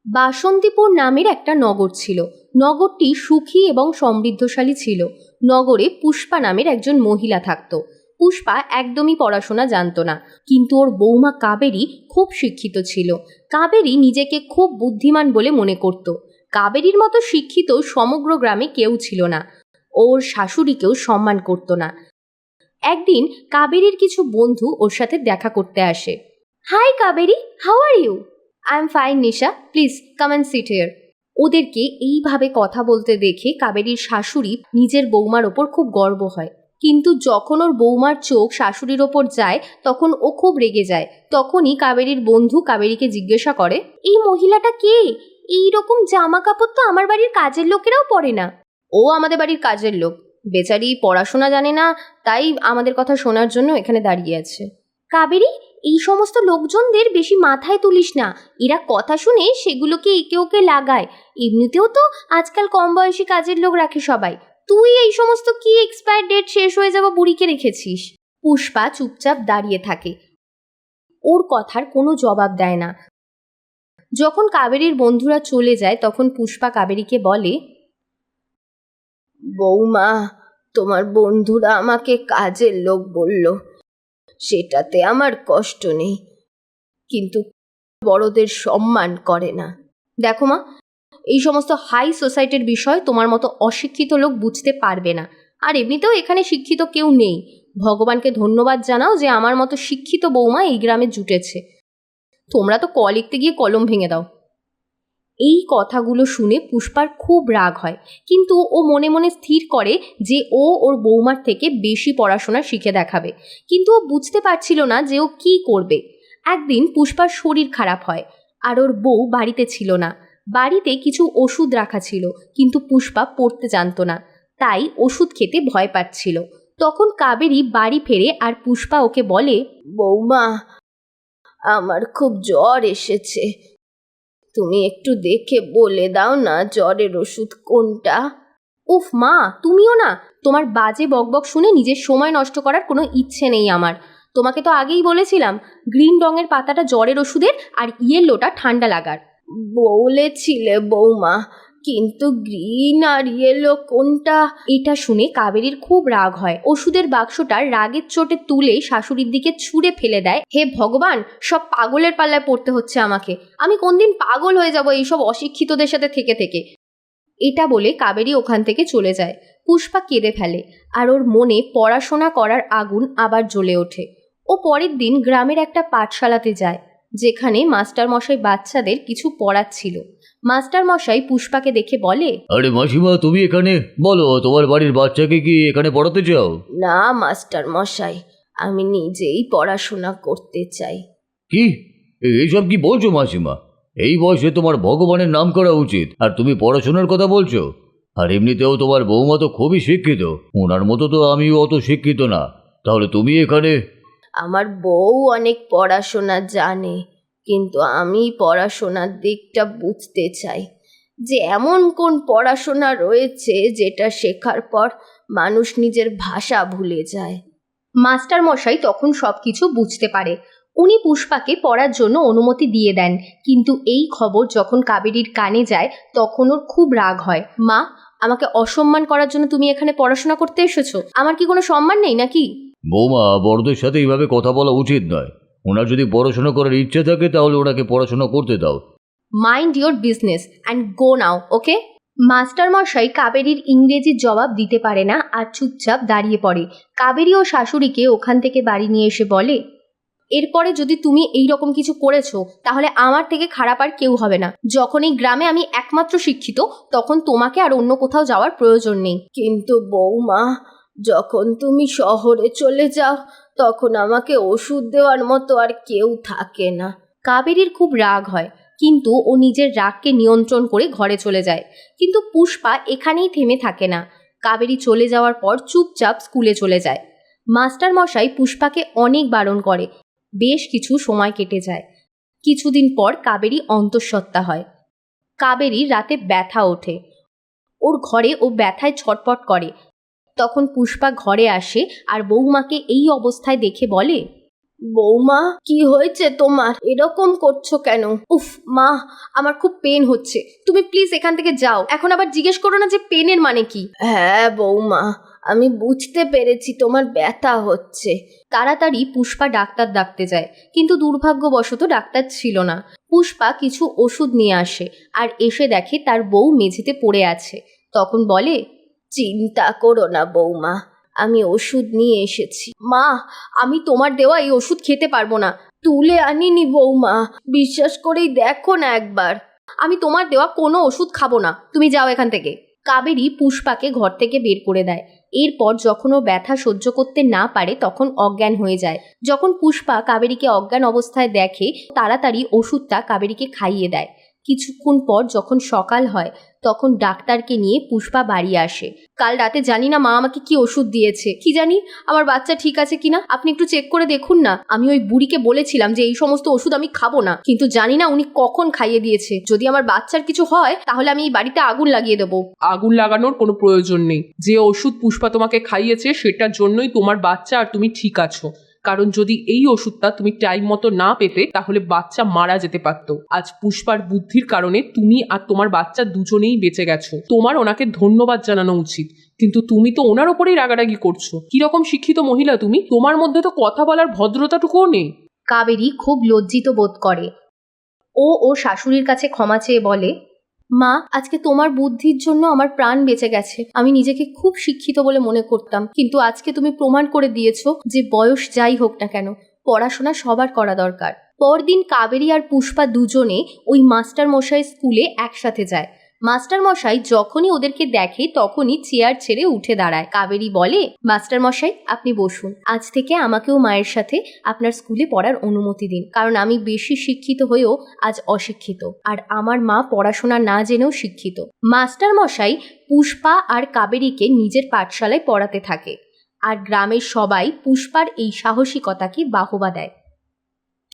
বাসন্তীপুর নামের একটা নগর ছিল। নগরটি সুখী এবং সমৃদ্ধশালী ছিল। নগরে পুষ্পা নামের একজন মহিলা থাকত। পুষ্পা একদমই পড়াশোনা জানত না, কিন্তু ওর বৌমা কাবেরী খুব শিক্ষিত ছিল। কাবেরী নিজেকে খুব বুদ্ধিমান বলে মনে করত। কাবেরীর মতো শিক্ষিত সমগ্র গ্রামে কেউ ছিল না। ওর শাশুড়িকেও সম্মান করত না। একদিন কাবেরীর কিছু বন্ধু ওর সাথে দেখা করতে আসে। Hi Kaveri, how are you? I am fine Nisha, please come and sit here. ওদেরকে এইভাবে কথা বলতে দেখে কাবেরীর শাশুড়ি নিজের বৌমার ওপর খুব গর্ব হয়। কিন্তু যখন ওর বৌমার চোখ শাশুড়ির ওপর যায় তখন ও খুব রেগে যায়। তখনই কাবেরীর বন্ধু কাবেরীকে জিজ্ঞাসা করে, এই মহিলাটা কে? এই রকম জামা কাপড় তো আমার বাড়ির কাজের লোকেরাও পরে না। ও আমাদের বাড়ির কাজের লোক, বেচারি পড়াশোনা জানে না, তাই আমাদের কথা শোনার জন্য এখানে দাঁড়িয়ে আছে। কাবেরী, এই সমস্ত লোকজনদের বেশি মাথায় তুলিস না। এরা কথা শুনে সেগুলোকে একে ওকে লাগায়। এমনিতেও তো আজকাল কম বয়সী কাজের লোক রাখে সবাই। তুই এই সমস্ত কি এক্সপায়ার ডেট শেষ হয়ে যাওয়া বুড়িকে রেখেছিস? পুষ্পা চুপচাপ দাঁড়িয়ে থাকে, ওর কথার কোনো জবাব দেয় না। যখন কাবেরীর বন্ধুরা চলে যায় তখন পুষ্পা কাবেরীকে বলে, বৌমা, তোমার বন্ধুরা আমাকে কাজের লোক বলল, সেটাতে আমার কষ্ট নেই, কিন্তু বড়দের সম্মান করে না। দেখো মা, এই সমস্ত হাই সোসাইটির বিষয় তোমার মতো অশিক্ষিত লোক বুঝতে পারবে না। আর এমনিতেও এখানে শিক্ষিত কেউ নেই। ভগবানকে ধন্যবাদ জানাও যে আমার মতো শিক্ষিত বৌমা এই গ্রামে জুটেছে। তোমরা তো ক লিখতে গিয়ে কলম ভেঙে দাও। এই কথাগুলো শুনে পুষ্পার খুব রাগ হয়, কিন্তু ও মনে মনে স্থির করে যে ও ওর বৌমার থেকে বেশি পড়াশোনা শিখে দেখাবে। কিন্তু ও বুঝতে পারছিল না যে ও কী করবে। একদিন পুষ্পার শরীর খারাপ হয়, আর ওর বউ বাড়িতে ছিল না। বাড়িতে কিছু ওষুধ রাখা ছিল, কিন্তু পুষ্পা পড়তে জানত না, তাই ওষুধ খেতে ভয় পাচ্ছিল। তখন কাবেরী বাড়ি ফেরে আর পুষ্পা ওকে বলে, বৌমা, আমার খুব জ্বর এসেছে, তুমি একটু দেখে বলে দাও না জ্বরের ওষুধ কোনটা। উফ মা, তুমিও না, তোমার বাজে বকবক শুনে নিজের সময় নষ্ট করার কোনো ইচ্ছে নেই আমার। তোমাকে তো আগেই বলেছিলাম গ্রিন রঙের পাতাটা জ্বরের ওষুধের আর ইয়েলোটা ঠান্ডা লাগার। বলেছিলে বৌমা, কিন্তু গ্রিন আর ইয়েলো কোনটা? এটা শুনে কাবেরীর খুব রাগ হয়। ওষুধের বাক্সটা রাগের চোটে তুলে শাশুড়ির দিকে ছুঁড়ে ফেলে দেয়। হে ভগবান, সব পাগলের পাল্লায় পড়তে হচ্ছে আমাকে। আমি কোনদিন পাগল হয়ে যাব এইসব অশিক্ষিতদের সাথে থেকে থেকে। এটা বলে কাবেরী ওখান থেকে চলে যায়। পুষ্পা কেঁদে ফেলে, আর ওর মনে পড়াশোনা করার আগুন আবার জ্বলে ওঠে। ও পরের দিন গ্রামের একটা পাঠশালাতে যায়, যেখানে মাস্টারমশাই বাচ্চাদের কিছু পড়াচ্ছিল। মাস্টারমশাই পুষ্পাকে দেখে বলে, আরে মাসিমা, তুমি এখানে? বলো, তোমার বাড়ির বাচ্চাকে কি এখানে পড়াতে চাও? না মাস্টারমশাই, আমি নিজেই পড়াশোনা করতে চাই। কি? এইসব কি বলছো মাসিমা? এই বয়সে তোমার ভগবানের নাম করা উচিত, আর তুমি পড়াশোনার কথা বলছো? আর এমনিতেও তোমার বৌমা তো খুবই শিক্ষিত, ওনার মতো তো আমিও অত শিক্ষিত না, তাহলে তুমি এখানে? আমার বউ অনেক পড়াশোনা জানে, কিন্তু আমি পড়াশোনার দিকটা বুঝতে চাই যে এমন কোন পড়াশোনা রয়েছে যেটা শেখার পর মানুষ নিজের ভাষা ভুলে যায়। মাস্টার মশাই তখন সব কিছু বুঝতে পারে। উনি পুষ্পাকে পড়ার জন্য অনুমতি দিয়ে দেন, কিন্তু এই খবর যখন কাবেরীর কানে যায় তখন ওর খুব রাগ হয়। মা, আমাকে অসম্মান করার জন্য তুমি এখানে পড়াশোনা করতে এসেছো? আমার কি কোনো সম্মান নেই নাকি? বৌমা, বড়দের সাথে এইভাবে কথা বলা উচিত নয়। ওনার যদি পড়াশোনা করার ইচ্ছে থাকে তাহলে ওনাকে পড়াশোনা করতে দাও। Mind your business and go now, okay? মাস্টারমশাই কাবেরীর ইংরেজির জবাব দিতে পারে না আর চুপচাপ দাঁড়িয়ে পড়ে। কাবেরী ও শাশুড়িকে ওখান থেকে বাড়ি নিয়ে এসে বলে, এরপরে যদি তুমি এই রকম কিছু করেছো তাহলে আমার থেকে খারাপ আর কেউ হবে না। যখন এই গ্রামে আমি একমাত্র শিক্ষিত, তখন তোমাকে আর অন্য কোথাও যাওয়ার প্রয়োজন নেই। কিন্তু বৌমা, যখন তুমি শহরে চলে যাও তখন আমাকে ওষুধ দেওয়ার মতো আর কেউ থাকে না। কাবেরীর খুব রাগ হয়, কিন্তু ও নিজের রাগকে নিয়ন্ত্রণ করে ঘরে চলে যায়। কিন্তু পুষ্পা এখানেই থেমে থাকে না। কাবেরী চলে যাওয়ার পর চুপচাপ স্কুলে চলে যায়। মাস্টারমশাই পুষ্পাকে অনেক বারণ করে। বেশ কিছু সময় কেটে যায়। কিছুদিন পর কাবেরী অন্তঃসত্ত্বা হয়। কাবেরীর রাতে ব্যথা ওঠে, ওর ঘরে ও ব্যথায় ছটপট করে। তখন পুষ্পা ঘরে আসে আর বৌমাকে এই অবস্থায় দেখে বলে, বৌমা, কি হয়েছে তোমার? এরকম করছো কেন? উফ মা, আমার খুব পেন হচ্ছে, তুমি প্লিজ এখান থেকে যাও। এখন আবার জিজ্ঞেস করো না যে পেনের মানে কি। হ্যাঁ বৌমা, আমি বুঝতে পেরেছি তোমার ব্যথা হচ্ছে। তাড়াতাড়ি পুষ্পা ডাক্তার ডাকতে যায়, কিন্তু দুর্ভাগ্যবশত ডাক্তার ছিল না। পুষ্পা কিছু ওষুধ নিয়ে আসে আর এসে দেখে তার বউ মেঝেতে পড়ে আছে। তখন বলে, চিন্তা করো না বৌমা, আমি ওষুধ নিয়ে এসেছি। মা, আমি তোমার দেওয়া এই ওষুধ খেতে পারবো না। তুলে আনিনি বৌমা, বিশ্বাস করেই দেখো না একবার। আমি তোমার দেওয়া কোনো ওষুধ খাবো না, তুমি যাও এখান থেকে। কাবেরী পুষ্পাকে ঘর থেকে বের করে দেয়। এরপর যখন ও ব্যথা সহ্য করতে না পারে তখন অজ্ঞান হয়ে যায়। যখন পুষ্পা কাবেরীকে অজ্ঞান অবস্থায় দেখে, তাড়াতাড়ি ওষুধটা কাবেরীকে খাইয়ে দেয়। কিছুক্ষণ পর যখন সকাল হয় তখন ডাক্তারকে নিয়ে পুষ্পা বাড়ি আসে। কাল রাতে জানি না মা আমাকে কি ওষুধ দিয়েছে, কি জানি আমার বাচ্চা ঠিক আছে কিনা, আপনি একটু চেক করে দেখুন না। আমি ওই বুড়িকে বলেছিলাম যে এই সমস্ত ওষুধ আমি খাবো না, কিন্তু জানি না উনি কখন খাইয়ে দিয়েছে। যদি আমার বাচ্চার কিছু হয় তাহলে আমি এই বাড়িতে আগুন লাগিয়ে দেবো। আগুন লাগানোর কোনো প্রয়োজন নেই। যে ওষুধ পুষ্পা তোমাকে খাইয়েছে সেটার জন্যই তোমার বাচ্চা আর তুমি ঠিক আছো। কারণ যদি এই ওষুধটা তুমি টাইম মতো না পেতে তাহলে বাচ্চা মারা যেতে পারত। আজ পুষ্পার বুদ্ধির কারণে তুমি আর তোমার বাচ্চা দুজনেই বেঁচে গেছো। তোমার ওনাকে ধন্যবাদ জানানো উচিত, কিন্তু তুমি তো ওনার ওপরেই রাগারাগি করছো। কিরকম শিক্ষিত মহিলা তুমি? তোমার মধ্যে তো কথা বলার ভদ্রতাটুকুও নেই। কাবেরী খুব লজ্জিত বোধ করে। ও ওর শাশুড়ির কাছে ক্ষমা চেয়ে বলে, মা, আজকে তোমার বুদ্ধির জন্য আমার প্রাণ বেঁচে গেছে। আমি নিজেকে খুব শিক্ষিত বলে মনে করতাম, কিন্তু আজকে তুমি প্রমাণ করে দিয়েছো যে বয়স যাই হোক না কেন, পড়াশোনা সবার করা দরকার। পরদিন কাবেরী আর পুষ্পা দুজনে ওই মাস্টার মশাই স্কুলে একসাথে যায়। মাস্টার মশাই যখনই ওদেরকে দেখে তখনই চেয়ার ছেড়ে উঠে দাঁড়ায়। কাবেরী বলে, মাস্টার মশাই আপনি বসুন, আজ থেকে আমাকেও মায়ের সাথে আপনার স্কুলে পড়ার অনুমতি দিন, কারণ আমি বেশি শিক্ষিত হয়েও আজ অশিক্ষিত, আর আমার মা পড়াশোনা না জেনেও শিক্ষিত। মাস্টার মশাই পুষ্পা আর কাবেরীকে নিজের পাঠশালায় পড়াতে থাকে, আর গ্রামের সবাই পুষ্পার এই সাহসিকতাকে বাহবা দেয়।